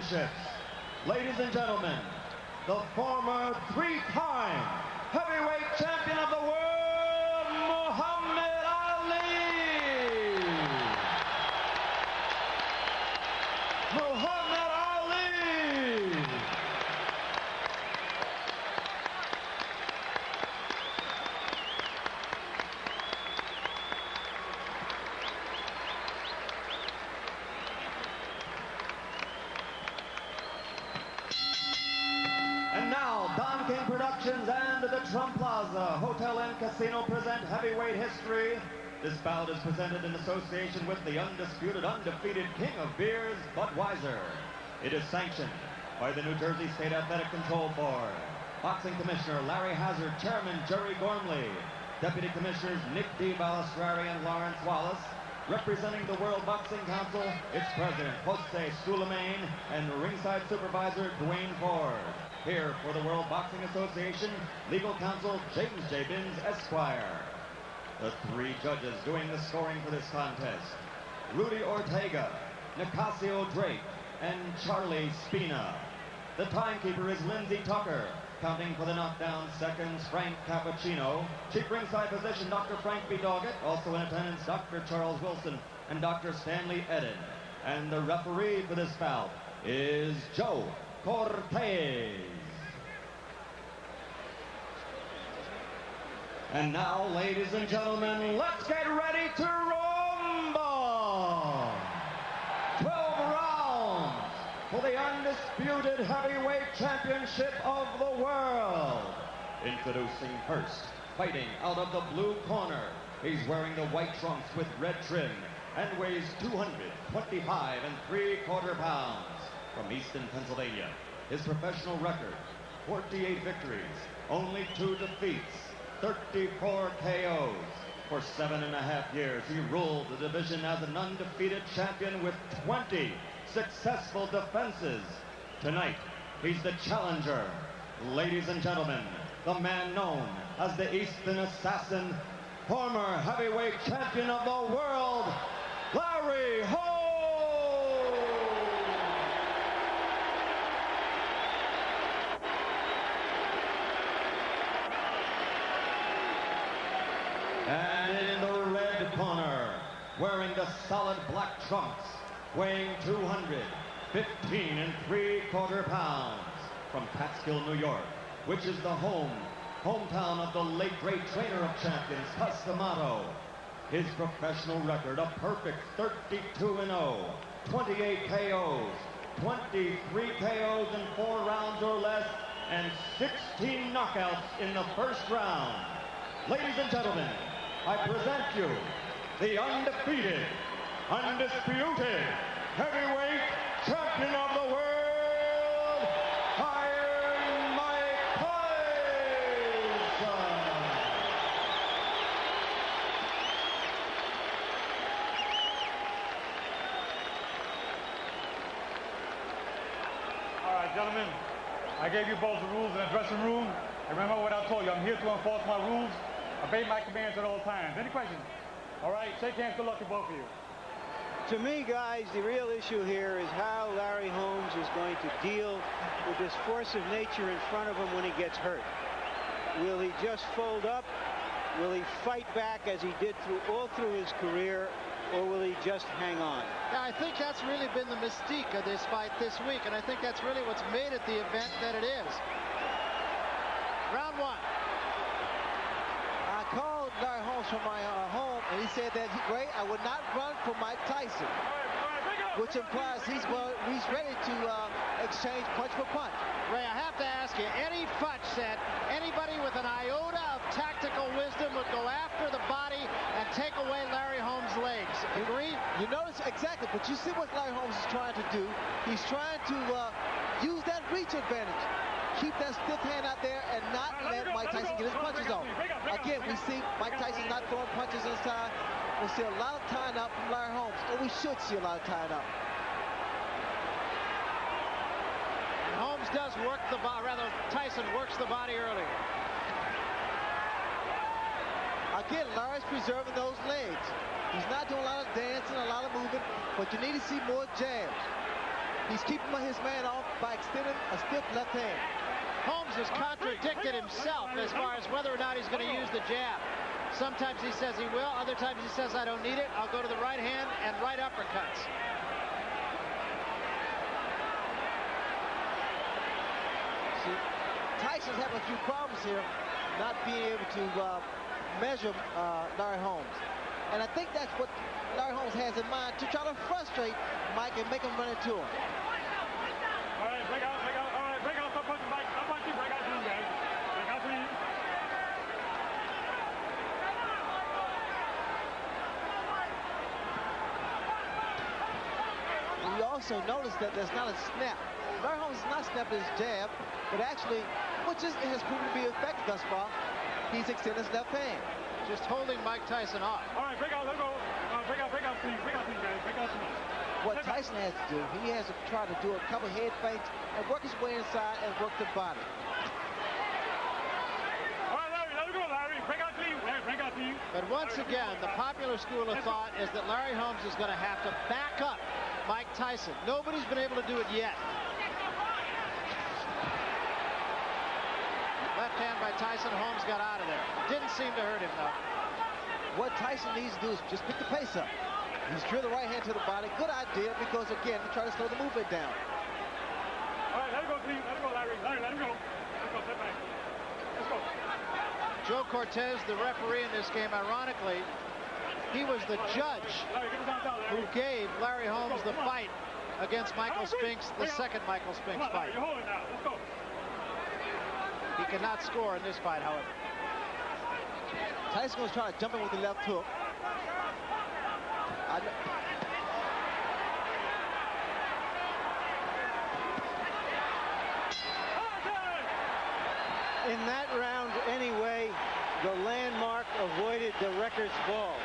championships. Ladies and gentlemen, the former three-time heavyweight champion of the world, Muhammad Ali! Muhammad Ali! And now, Don King Productions and the Trump Plaza Hotel and Casino present heavyweight history. This bout is presented in association with the undisputed, undefeated king of beers, Budweiser. It is sanctioned by the New Jersey State Athletic Control Board. Boxing Commissioner Larry Hazard, Chairman Jerry Gormley, Deputy Commissioners Nick D. Balistrari and Lawrence Wallace. Representing the World Boxing Council, its President Jose Sulaiman and ringside supervisor Dwayne Ford. Here for the World Boxing Association, legal counsel James J. Binns, Esquire. The three judges doing the scoring for this contest: Rudy Ortega, Nicasio Drake, and Charlie Spina. The timekeeper is Lindsay Tucker. Counting for the knockdown seconds, Frank Cappuccino. Chief ringside physician, Dr. Frank B. Doggett. Also in attendance, Dr. Charles Wilson and Dr. Stanley Eden. And the referee for this bout is Joe Cortez. And now, ladies and gentlemen, let's get ready to rumble! 12 rounds for the undisputed heavyweight championship of the world. Introducing first, fighting out of the blue corner. He's wearing the white trunks with red trim and weighs 225 3/4 pounds. From Easton, Pennsylvania, his professional record, 48 victories, only 2 defeats, 34 KOs. For 7.5 years, he ruled the division as an undefeated champion with 20 successful defenses. Tonight, he's the challenger. Ladies and gentlemen, the man known as the Eastern Assassin, former heavyweight champion of the world, Larry Holmes! And in the red corner, wearing the solid black trunks, weighing 215 3/4 pounds, from Catskill, New York, which is the hometown of the late great trainer of champions, Cus D'Amato. His professional record, a perfect 32-0, 28 KOs, 23 KOs in 4 rounds or less, and 16 knockouts in the first round. Ladies and gentlemen, I present you the undefeated, undisputed heavyweight champion of the world, Iron Mike Taison. All right, gentlemen, I gave you both the rules in the dressing room. And remember what I told you, I'm here to enforce my rules. Obey my commands at all times. Any questions? All right, shake hands. Good luck to both of you. To me, guys, the real issue here is how Larry Holmes is going to deal with this force of nature in front of him when he gets hurt. Will he just fold up? Will he fight back as he did all through his career? Or will he just hang on? Yeah, I think that's really been the mystique of this fight this week, and I think that's really what's made it the event that it is. Round 1. I called Larry Holmes from my home, and he said that I would not run for Mike Tyson, which implies he's ready to exchange punch for punch. Ray, I have to ask you, Eddie Futch said anybody with an iota of tactical wisdom would go after the body and take away Larry Holmes' legs. Agree? You notice exactly, but you see what Larry Holmes is trying to do. He's trying to use that reach advantage. Keep that stiff hand out there and not let Mike Tyson get his punches off. Again, we see Mike Tyson not throwing punches inside. We'll see a lot of tying up from Larry Holmes, or we should see a lot of tying up. Holmes does work the body, rather Tyson works the body early. Again, Larry's preserving those legs. He's not doing a lot of dancing, a lot of moving, but you need to see more jabs. He's keeping his man off by extending a stiff left hand. Holmes has contradicted himself as far as whether or not he's going to use the jab. Sometimes he says he will, other times he says I don't need it. I'll go to the right hand and right uppercuts. See, Tyson's having a few problems here, not being able to measure Larry Holmes. And I think that's what Larry Holmes has in mind, to try to frustrate Mike and make him run into him. All right, break out. All right, break out. Stop punching, Mike. Stop punching. Break out to you guys. Break out to you. We also notice that there's not a snap. Larry Holmes has not snapped his jab, but actually, which has proven to be effective thus far, he's extended his left hand. Just holding Mike Tyson off. All right, break out. Let's go. Break out to you. Break out to you guys. Break out to me. What Tyson has to do, he has to try to do a couple head feints and work his way inside and work the body. All right, Larry, let it go, Larry. Break out to you. Break out to you. But once again, the popular school of thought is that Larry Holmes is going to have to back up Mike Tyson. Nobody's been able to do it yet. Left hand by Tyson. Holmes got out of there. Didn't seem to hurt him, though. What Tyson needs to do is just pick the pace up. He's drew the right hand to the body. Good idea, because, again, to try to slow the movement down. All right, let it go, Steve. Let it go, Larry. Larry, let him go. Let's go. Step back. Let's go. Joe Cortez, the referee in this game, ironically, he was the judge who gave Larry Holmes the fight against Michael Spinks, the second Michael Spinks fight. You're holding now. Let's go. He could not score in this fight, however. Tyson was trying to jump in with the left hook. In that round anyway, the landmark avoided the record's ball.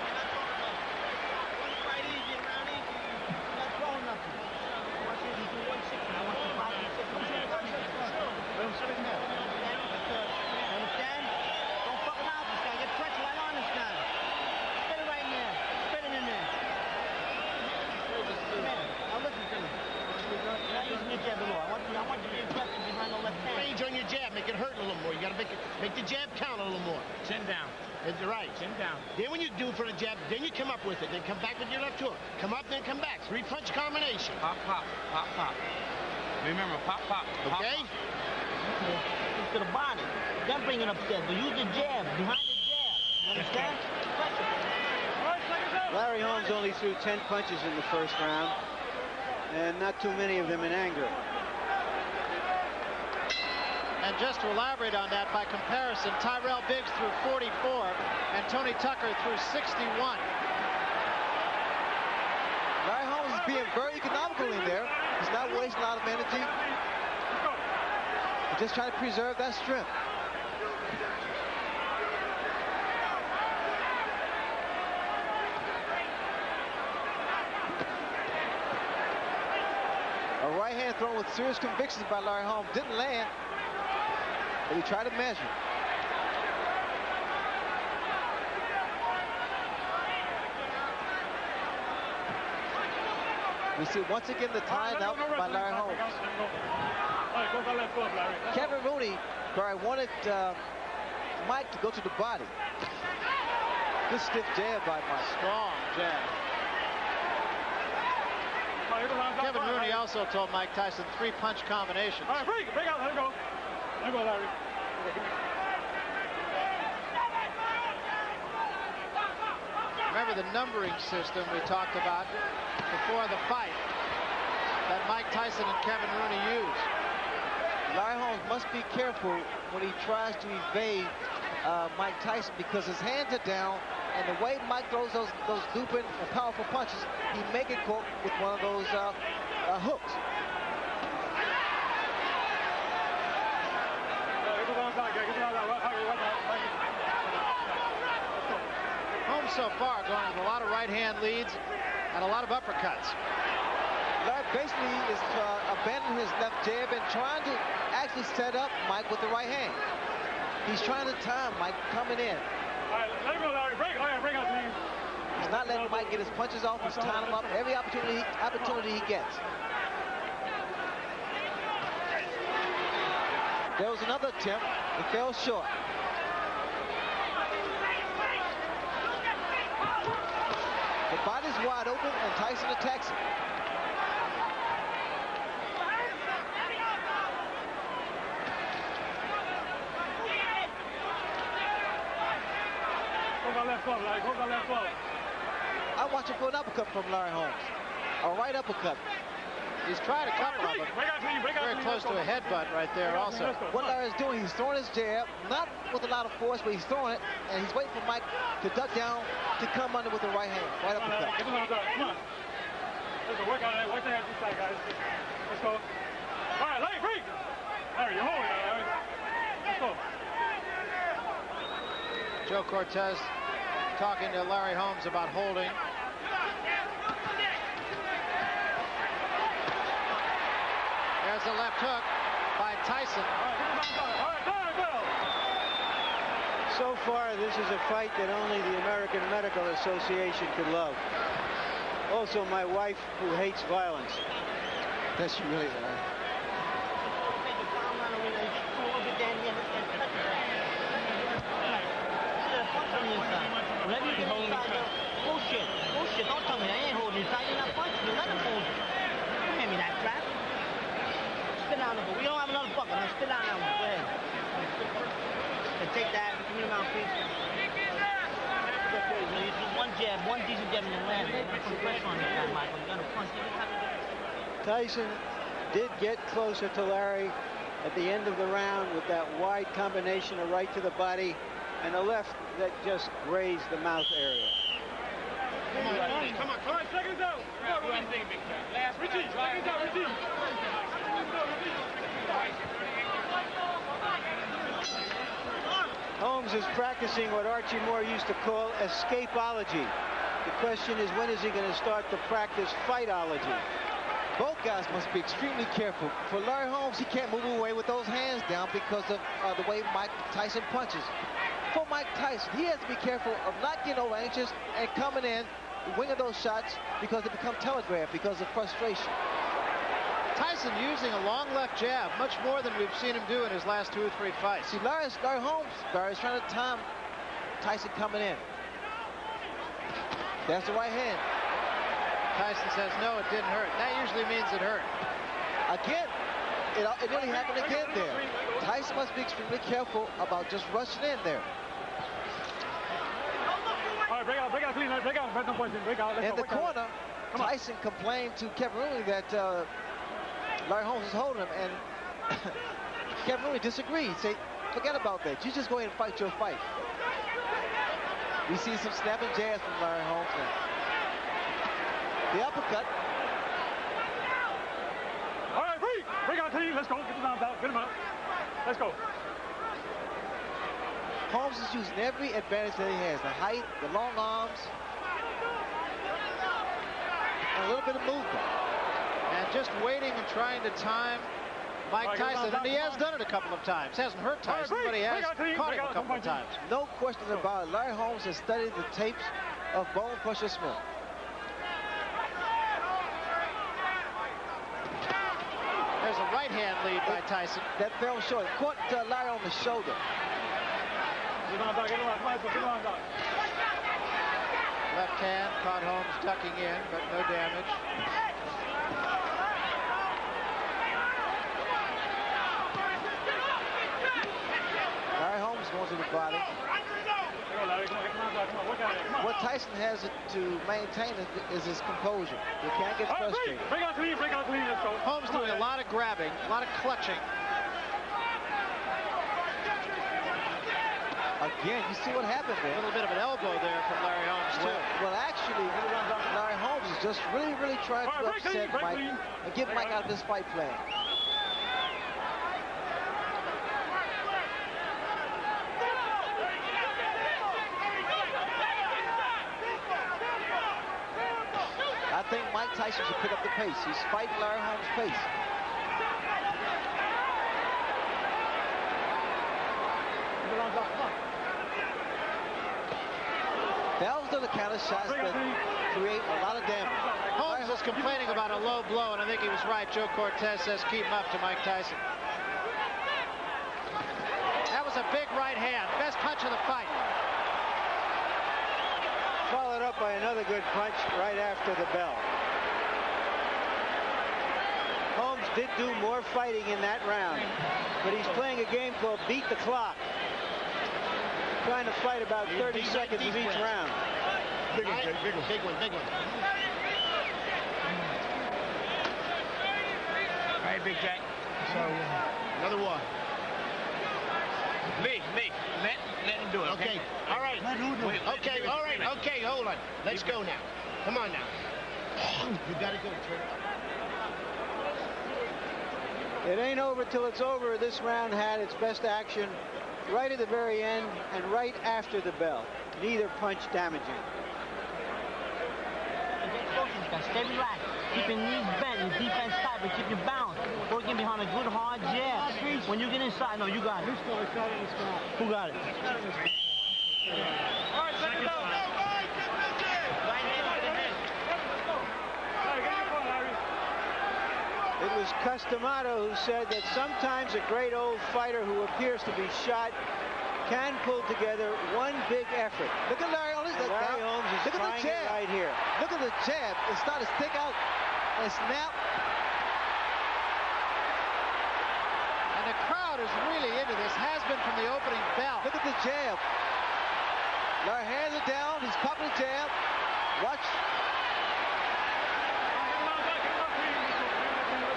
On your jab, make it hurt a little more. You got to make the jab count a little more. Chin down. That's right. Chin down. Then when you do it for the jab, then you come up with it. Then come back with your left hook. Come up, then come back. 3-punch combination. Pop, pop, pop, pop. Remember, pop, pop. Okay? To the body. Then bring it upstairs. But use the jab behind the jab. You understand? Larry Holmes only threw 10 punches in the first round, and not too many of them in anger. And just to elaborate on that, by comparison, Tyrell Biggs threw 44 and Tony Tucker threw 61. Larry Holmes is being very economical in there. He's not wasting a lot of energy. He's just trying to preserve that strength. A right hand thrown with serious convictions by Larry Holmes. Didn't land. But he tried to measure. We see once again the tying up by Larry Holmes. Kevin Rooney wanted Mike to go to the body. Good stiff jab by Mike. Strong jab. Kevin Rooney also told Mike Tyson 3-punch combinations. All right, break out. Let it go. Let it go, Larry. Remember the numbering system we talked about before the fight that Mike Tyson and Kevin Rooney used. Larry Holmes must be careful when he tries to evade Mike Tyson, because his hands are down, and the way Mike throws those looping and powerful punches, he may get caught with one of those hooks. Holmes so far going with a lot of right-hand leads and a lot of uppercuts. Larry basically is abandoning his left jab and trying to actually set up Mike with the right hand. He's trying to time Mike coming in. All right, let him go, Larry. Break out, please. He's not letting Mike get his punches off. He's tying him up every opportunity he gets. There was another attempt. It fell short. The body's wide open, and Tyson attacks it. I watch him for an uppercut from Larry Holmes. A right uppercut. He's tried a couple of them. Very close to a headbutt right there also. What Larry's doing, he's throwing his jab, not with a lot of force, but he's throwing it, and he's waiting for Mike to duck down to come under with the right hand. Right uppercut. Come on. Let's go. Work on it. Work the hands inside, guys. Let's go. All right, Larry, break. Larry, you're holding it, Larry. Let's go. Joe Cortez talking to Larry Holmes about holding. There's a left hook by Tyson. So far, this is a fight that only the American Medical Association could love. Also, my wife, who hates violence. That's you really, Larry. Whenever you get inside the bullshit, don't tell me I ain't holding inside, you're not punching me, let him hold it. Don't hand me that crap. Spit down the book. We don't have another bucket, now spit down that one. Go ahead. And take that, give me the mouth, please. You do one jab, one decent jab in the land. Put pressure on this guy, Michael. You gotta punch every time you get. Tyson did get closer to Larry at the end of the round with that wide combination of right to the body and a left that just grazed the mouth area. Come on, seconds out. Last retreat, seconds out, retreat. Holmes is practicing what Archie Moore used to call escapology. The question is, when is he going to start to practice fightology? Both guys must be extremely careful. For Larry Holmes, he can't move away with those hands down because of the way Mike Tyson punches. For Mike Tyson, he has to be careful of not getting over anxious and coming in, winging those shots because they become telegraphed because of frustration. Tyson using a long left jab, much more than we've seen him do in his last 2 or 3 fights. See, Larry Holmes is trying to time Tyson coming in. That's the right hand. Tyson says, no, it didn't hurt. That usually means it hurt. Again, it really happened again there. Tyson must be extremely careful about just rushing in there. All right, break out, clean, break out. In the corner, Tyson complained to Kevin Rooney that Larry Holmes is holding him, and Kevin Rooney disagreed. Say, forget about that. You just go ahead and fight your fight. We see some snapping jabs from Larry Holmes now. The uppercut. All right, break out, clean. Let's go. Get the arms out. Get him out. Let's go. Holmes is using every advantage that he has. The height, the long arms, and a little bit of movement. And just waiting and trying to time Mike Tyson, and he has done it a couple of times. Hasn't hurt Tyson, but he has caught him a couple of times. No question about it. Larry Holmes has studied the tapes of Bone Crusher Smith. There's a right hand lead by Tyson. That fell short. Caught Larry on the shoulder. Left hand caught Holmes ducking in, but no damage. Larry Holmes going to the body. What Tyson has to maintain is his composure. He can't get frustrated. Break out clean, let's go. Holmes doing a lot of grabbing, a lot of clutching. Again, you see what happened there. A little bit of an elbow there from Larry Holmes, too. Well, actually, Larry Holmes is just really trying to upset Mike and get Mike out of this fight plan. I think Mike Tyson should pick up the pace. He's fighting Larry Holmes' pace. Those are the kind of shots that create a lot of damage. Holmes was complaining about a low blow, and I think he was right. Joe Cortez says keep him up to Mike Tyson. was a big right hand. Best punch of the fight. Followed up by another good punch right after the bell. Holmes did do more fighting in that round, but he's playing a game called beat the clock. Trying to fight about 30 seconds of each round. Big one, Jay, big one. Big one, big one. All right, Big Jack. So, another one. Me. Let him do it. Okay. All right. Wait, okay. All right. Okay. Hold on. Let's go now. Come on now. You gotta go. It ain't over till it's over. This round had its best action right at the very end and right after the bell. Neither punch damaging. Stay relaxed. Keep your knees bent, your defense tight, but keep your balance. Working behind a good hard jab. When you get inside, no, you got it. Who got it? All right, second down. It was Customato who said that sometimes a great old fighter who appears to be shot can pull together one big effort. Look at Larry Holmes. Larry Holmes is Look at trying the jab. it right here. Look at the jab. It started to stick out and snap. And the crowd is really into this. Has been from the opening bell. Look at the jab. Larry hands it down. He's popping the jab. Watch.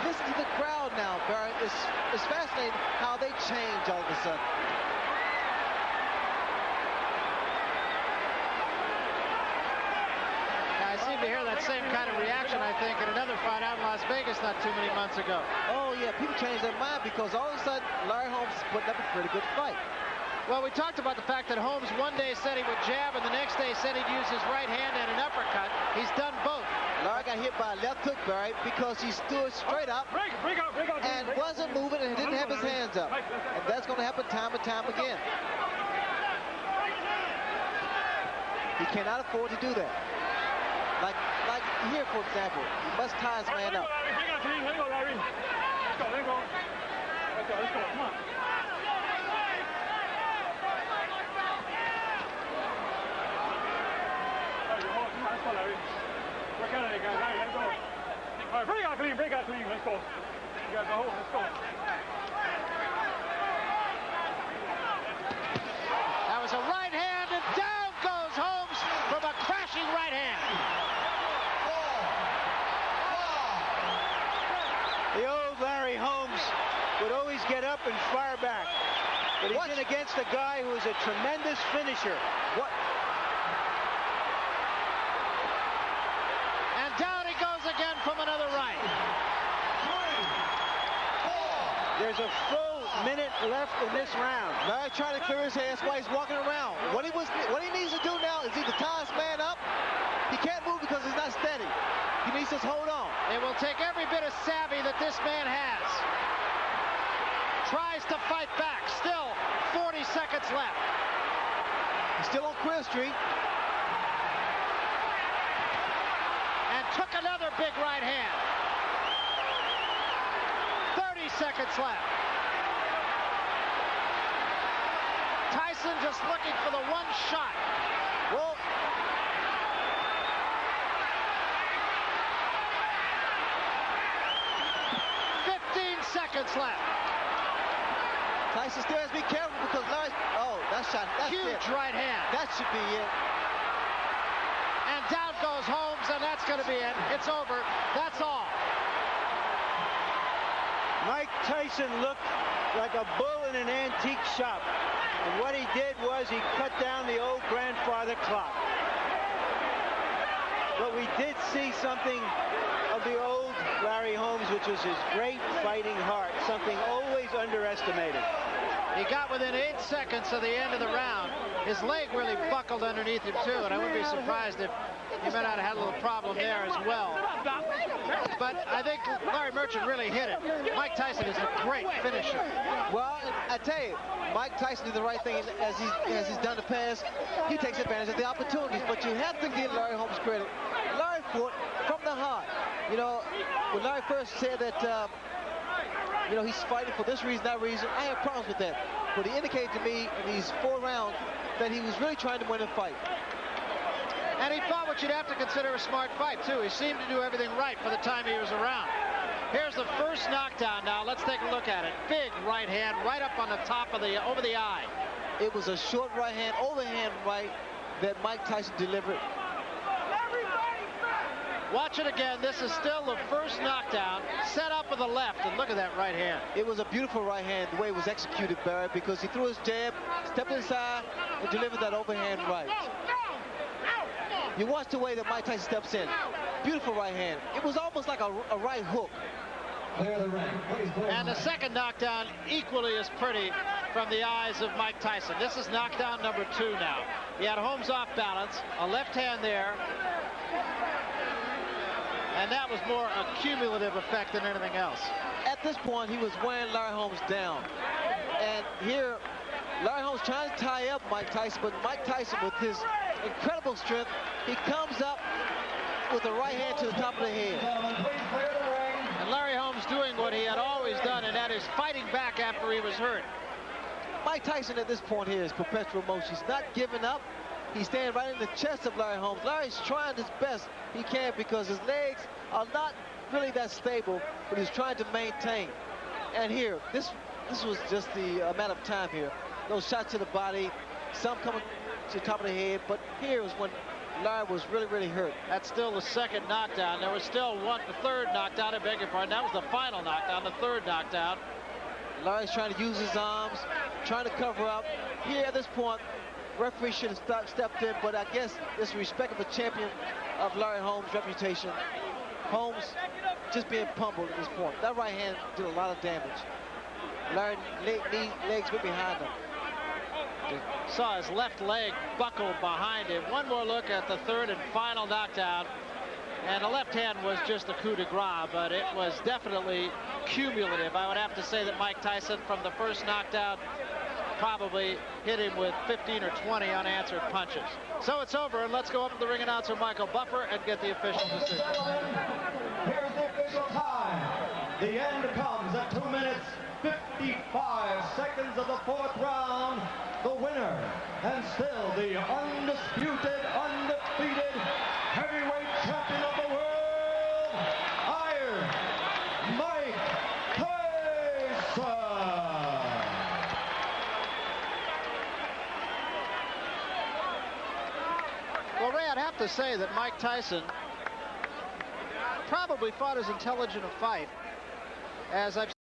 Listen to the crowd now, Barry. It's fascinating how they change all of a sudden. I seem to hear that same kind of reaction, I think, in another fight out in Las Vegas not too many months ago. Oh, yeah, people change their mind because all of a sudden Larry Holmes is putting up a pretty good fight. Well, we talked about the fact that Holmes one day said he would jab and the next day said he'd use his right hand and an uppercut. He's done both. Larry got hit by a left hook, Barry, because he stood straight up and wasn't moving and didn't have his hands up. And that's going to happen time and time again. He cannot afford to do that. Like here, for example, he must tie his man up. Let's go, Larry. Let's go. Come on. Let's go, Larry. Work out of it, guys. Larry, let's go. All right, break out clean. Let's go. You guys go home. Let's go. That was a right hand, and down goes Holmes from a crashing right hand. The old Larry Holmes would always get up and fire back. But he's in against a guy who is a tremendous finisher. What? And down he goes again from another right. There's a full minute left in this round. Larry trying to clear his hands while he's walking around. What he needs to do now is either tie his man up. He can't move because he's not steady. He needs to hold on. It will take every bit of savvy that this man has. Tries to fight back. Still 40 seconds left. He's still on Queer Street. And took another big right hand. 30 seconds left. Tyson just looking for the one shot. Well, 15 seconds left. Tyson still has to be careful because Larry... Oh, that shot. That's Huge it. right hand. That should be it. And down goes Holmes, and that's going to be it. It's over. That's all. Mike Tyson looked like a bull in an antique shop. And what he did was he cut down the old grandfather clock. But we did see something of the old Larry Holmes, which was his great fighting heart, something always underestimated. He got within 8 seconds of the end of the round. His leg really buckled underneath him, too, and I wouldn't be surprised if he might not have had a little problem there as well. But I think Larry Merchant really hit it. Mike Tyson is a great finisher. Well, I tell you, Mike Tyson did the right thing as he's done in the past. He takes advantage of the opportunities, but you have to give Larry Holmes credit. Larry fought from the heart. You know, when Larry first said that you know, he's fighting for this reason, that reason. I have problems with that. But he indicated to me in these 4 rounds that he was really trying to win a fight. And he fought what you'd have to consider a smart fight, too. He seemed to do everything right for the time he was around. Here's the first knockdown now. Let's take a look at it. Big right hand right up on the top of the, over the eye. It was a short right hand, overhand right that Mike Tyson delivered. Watch it again. This is still the first knockdown. Set up with the left, and look at that right hand. It was a beautiful right hand, the way it was executed, Barry, because he threw his jab, stepped inside, and delivered that overhand right. You watch the way that Mike Tyson steps in. Beautiful right hand. It was almost like a right hook. And the second knockdown equally as pretty from the eyes of Mike Tyson. This is knockdown number 2 now. He had Holmes off balance, a left hand there. And that was more a cumulative effect than anything else. At this point, he was wearing Larry Holmes down. And here, Larry Holmes trying to tie up Mike Tyson, but Mike Tyson, with his incredible strength, he comes up with the right hand to the top of the head. And Larry Holmes doing what he had always done, and that is fighting back after he was hurt. Mike Tyson at this point here is perpetual motion. He's not giving up. He's standing right in the chest of Larry Holmes. Larry's trying his best he can because his legs are not really that stable, but he's trying to maintain. And here, this was just the amount of time here. Those shots to the body, some coming to the top of the head, but here was when Larry was really, really hurt. That's still the second knockdown. There was still the third knockdown, I beg your pardon. That was the final knockdown, the third knockdown. Larry's trying to use his arms, trying to cover up. Here at this point, referee should have stepped in, but I guess it's respect of the champion of Larry Holmes' reputation. Holmes just being pummeled at this point. That right hand did a lot of damage. Larry legs went behind him. Saw his left leg buckle behind him. One more look at the third and final knockdown. And the left hand was just a coup de grace, but it was definitely cumulative. I would have to say that Mike Tyson, from the first knockdown, probably hit him with 15 or 20 unanswered punches. So it's over, and let's go up to the ring announcer, Michael Buffer, and get the official decision. Here's the official time. The end comes at 2 minutes, 55 seconds of the 4th round. The winner, and still the undisputed, undefeated heavyweight champion of the world, Iron Mike Tyson. Well, Ray, I'd have to say that Mike Tyson probably fought as intelligent a fight as I've